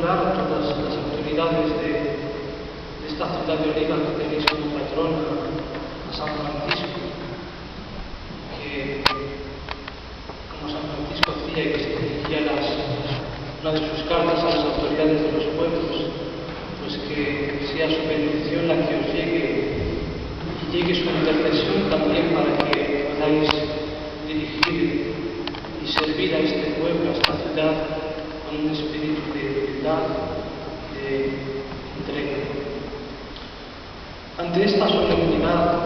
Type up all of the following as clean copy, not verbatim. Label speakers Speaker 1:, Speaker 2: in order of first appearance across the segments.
Speaker 1: clausurar todas las autoridades de esta ciudad de Oliva que tenéis como patrona a San Francisco, que como San Francisco hacía y que se dirigía una de sus cartas a las autoridades de los pueblos, pues que sea su bendición la que os llegue y llegue su intercesión también para que podáis dirigir y servir a este pueblo, a esta ciudad, con un espíritu de humildad, de entrega. Ante esta solemnidad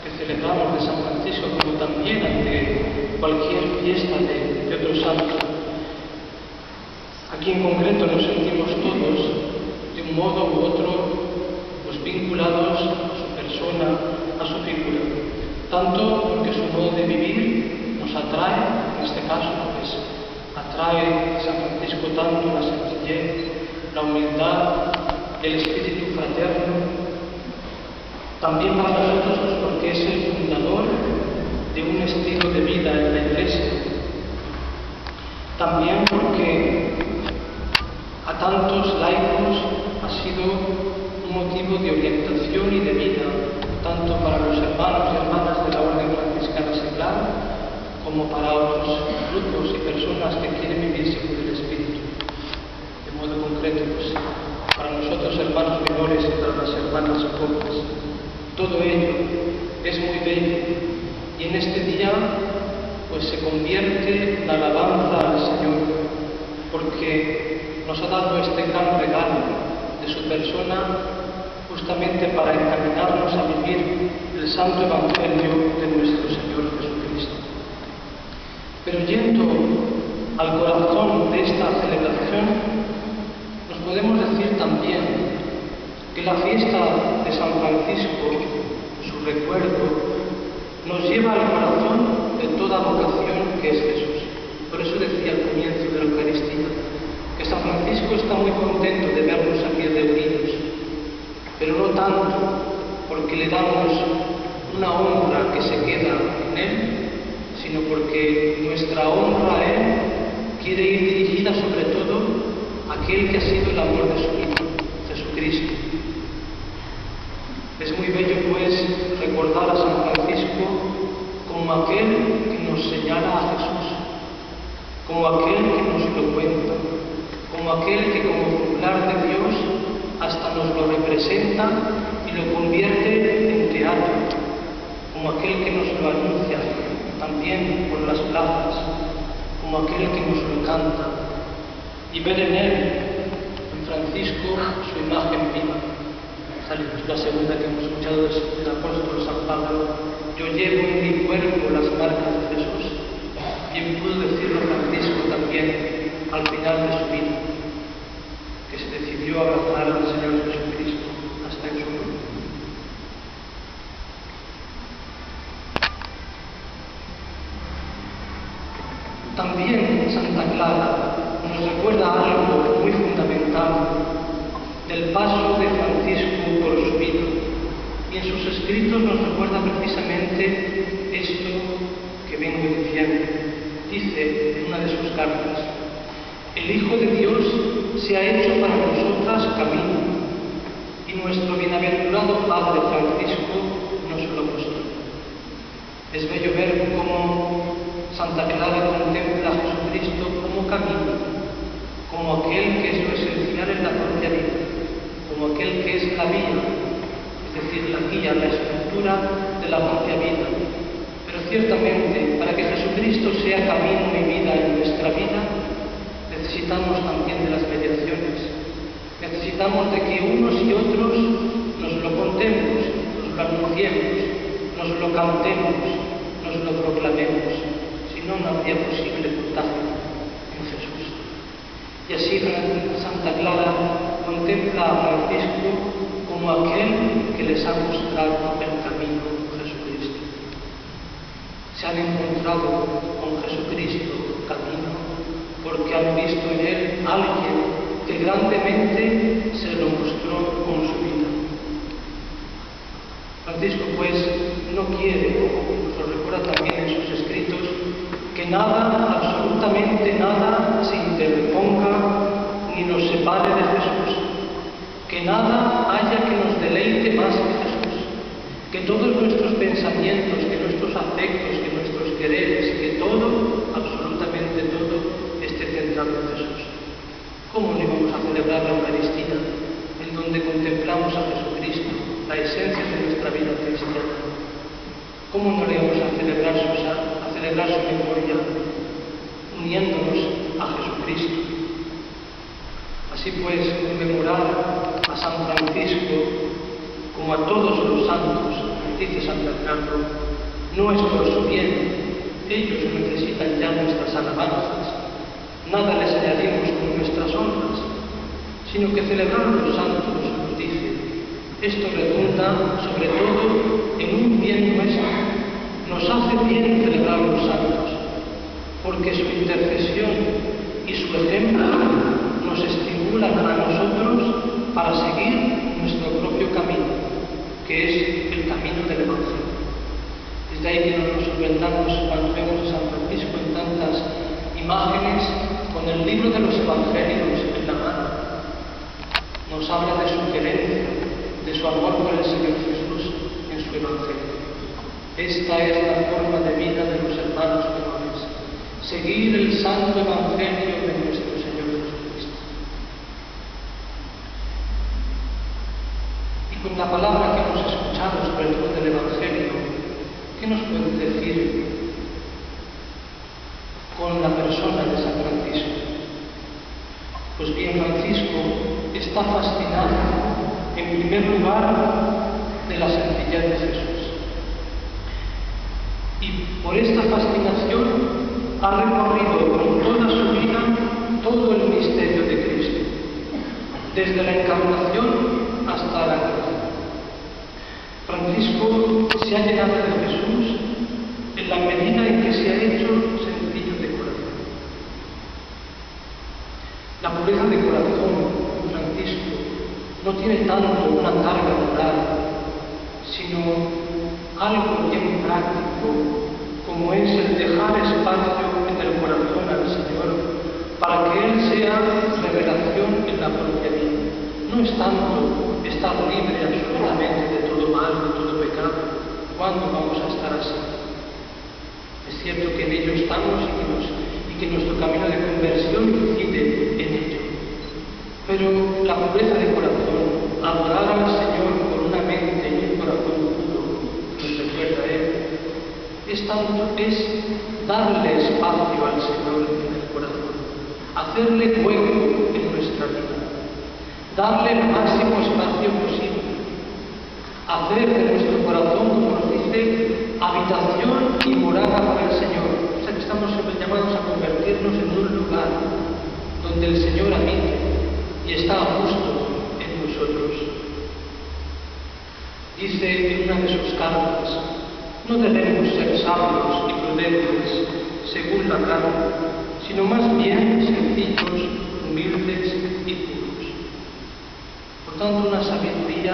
Speaker 1: que celebramos de San Francisco, como también ante cualquier fiesta de otro santo, aquí en concreto nos sentimos todos, de un modo u otro, pues vinculados a su persona, a su figura, tanto porque su modo de vivir nos atrae, en este caso, pues atrae a San Francisco tanto la sencillez, la humildad, el espíritu fraterno. También para nosotros, pues porque es el fundador de un estilo de vida en la Iglesia. También porque a tantos laicos ha sido un motivo de orientación y de vida, tanto para los hermanos y hermanas de la Orden Franciscana Seglar, como para otros grupos y personas que quieren vivir según el Espíritu. De modo concreto, pues, para nosotros hermanos menores y para las hermanas jóvenes. Todo ello es muy bello y en este día pues se convierte en alabanza al Señor, porque nos ha dado este gran regalo de su persona justamente para encaminarnos a vivir el santo evangelio de nuestro Señor Jesucristo. Pero yendo al corazón de esta celebración, nos podemos decir también que la fiesta de San Francisco, su recuerdo, nos lleva al corazón de toda vocación que es Jesús. Por eso decía al comienzo de la Eucaristía que San Francisco está muy contento de vernos aquí reunidos, pero no tanto porque le damos una honra que se queda en Él, sino porque nuestra honra a Él quiere ir dirigida sobre todo a aquel que ha sido el amor de su vida, Jesucristo. Es muy bello, pues, recordar a San Francisco como aquel que nos señala a Jesús, como aquel que nos lo cuenta, como aquel que como juglar de Dios hasta nos lo representa y lo convierte en teatro, como aquel que nos lo anuncia también por las plazas, como aquel que nos lo canta, y ver en él, en Francisco, su imagen viva. La segunda que hemos escuchado del apóstol San Pablo: yo llevo en mi cuerpo las marcas de Jesús. Bien pudo decirlo Francisco también al final de su vida, que se decidió a abrazar al Señor Jesucristo hasta en su muerte. También Santa Clara nos recuerda algo muy fundamental del paso de Francisco por su vida, y en sus escritos nos recuerda precisamente esto que vengo diciendo. Dice en una de sus cartas: el Hijo de Dios se ha hecho para nosotras camino, y nuestro bienaventurado Padre Francisco nos lo mostró. Es bello ver cómo Santa Clara contempla a Jesucristo como camino, como aquel que es lo esencial en la propia vida, como aquel que es la vía, es decir, la guía, la estructura de la propia vida. Pero ciertamente, para que Jesucristo sea camino y vida en nuestra vida, necesitamos también de las mediaciones. Necesitamos de que unos y otros nos lo contemos, nos lo anunciemos, nos lo cantemos, nos lo proclamemos. Si no, no habría posible contagio en Jesús. Y así Santa Clara contempla a Francisco como aquel que les ha mostrado el camino, Jesucristo. Se han encontrado con Jesucristo camino porque han visto en él alguien que grandemente se lo mostró con su vida. Francisco, pues, no quiere, como nos lo recuerda también en sus escritos, que nada, absolutamente nada, se interponga ni nos separe que nada haya que nos deleite más que Jesús, que todos nuestros pensamientos, que nuestros afectos, que nuestros quereres, que todo, absolutamente todo, esté centrado en Jesús. ¿Cómo no íbamos a celebrar la Eucaristía, en donde contemplamos a Jesucristo, la esencia de nuestra vida cristiana? ¿Cómo no le íbamos a celebrar su memoria, uniéndonos a Jesucristo? Así pues, conmemorar a San Francisco, como a todos los santos, dice San Bernardo, no es por su bien. Ellos necesitan ya nuestras alabanzas. Nada les añadimos con nuestras honras, sino que celebrar a los santos, nos dice, esto redunda sobre todo en un bien nuestro. Nos hace bien celebrar a los santos, porque su intercesión y su ejemplo nos estimulan a nosotros para seguir nuestro propio camino, que es el camino del Evangelio. Desde ahí que no nos sorprendamos cuando vemos a San Francisco en tantas imágenes con el libro de los Evangelios en la mano. Nos habla de su querencia, de su amor por el Señor Jesús en su Evangelio. Esta es la forma de vida de los hermanos menores, seguir el santo Evangelio de nuestro Señor Jesucristo. Y con la palabra que hemos escuchado sobre todo del Evangelio, ¿qué nos puede decir con la persona de San Francisco? Pues bien, Francisco está fascinado, en primer lugar, de la sencillez de Jesús. Y por esta fascinación ha recorrido con toda su vida todo el misterio de Cristo, desde la encarnación hasta la cruz. Francisco se ha llenado de Jesús en la medida en que se ha hecho sencillo de corazón. La pureza de corazón de Francisco no tiene tanto una carga moral, sino algo bien práctico, como es el dejar espacio en el corazón al Señor para que Él sea revelación en la propia vida. No es tanto estar libre absolutamente de todo mal, de todo pecado. ¿Cuándo vamos a estar así? Es cierto que en ello estamos y que nuestro camino de conversión incide en ello. Pero la pureza de corazón, adorar al Señor con una mente y un corazón puro, nos recuerda Él, es darle espacio al Señor en el corazón, hacerle hueco en nuestra vida, darle el máximo espacio posible, hacer de nuestro corazón, como nos dice, habitación y morada para el Señor. O sea que estamos llamados a convertirnos en un lugar donde el Señor habite y está a gusto en nosotros. Dice en una de sus cartas, no debemos ser sabios y prudentes según la carne, sino más bien sencillos, humildes y puros. Por tanto, una sabiduría